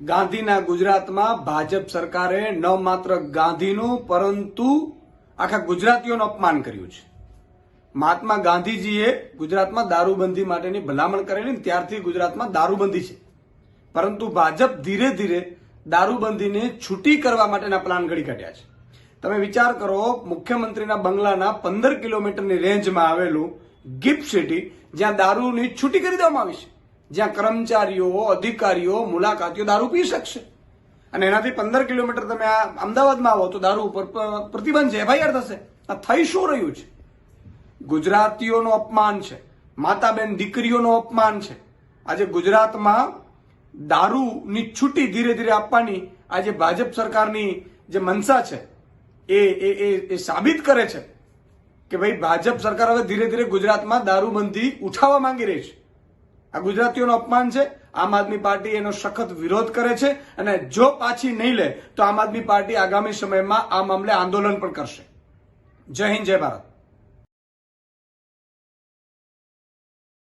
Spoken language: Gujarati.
ગાંધીના ગુજરાતમાં ભાજપ સરકારે ન માત્ર ગાંધીનું પરંતુ આખા ગુજરાતીઓનું અપમાન કર્યું છે. મહાત્મા ગાંધીજીએ ગુજરાતમાં દારૂબંધી માટેની ભલામણ કરેલી ને ત્યારથી ગુજરાતમાં દારૂબંધી છે. પરંતુ ભાજપ ધીરે ધીરે દારૂબંધીને છૂટી કરવા માટેના પ્લાન ઘડી કાઢ્યા છે. તમે વિચાર કરો, મુખ્યમંત્રીના બંગલાના 15 કિલોમીટરની રેન્જમાં આવેલું ગિફ્ટ સિટી, જ્યાં દારૂની છૂટી કરી દેવામાં આવી છે, જ્યાં કર્મચારીઓ, અધિકારીઓ, મુલાકાતીઓ દારૂ પી શકશે, અને એનાથી 15 કિલોમીટર તમે આ અમદાવાદમાં આવો તો દારૂ ઉપર પ્રતિબંધ છે, એફઆઈઆર થશે. આ થઈ શું રહ્યું છે? ગુજરાતીઓનું અપમાન છે, માતાબેન દીકરીઓનું અપમાન છે. આજે ગુજરાતમાં દારૂની છૂટી ધીરે ધીરે આપવાની આજે ભાજપ સરકારની જે મનસા છે એ સાબિત કરે છે કે ભાઈ ભાજપ સરકાર હવે ધીરે ધીરે ગુજરાતમાં દારૂબંધી ઉઠાવવા માંગી રહી છે. આ ગુજરાતીઓનું અપમાન છે. આમ આદમી પાર્ટી એનો સખત વિરોધ કરે છે, અને જો પાછી નહીં લે તો આમ આદમી પાર્ટી આગામી સમયમાં આ મામલે આંદોલન પણ કરશે. જય હિન્દ, જય ભારત.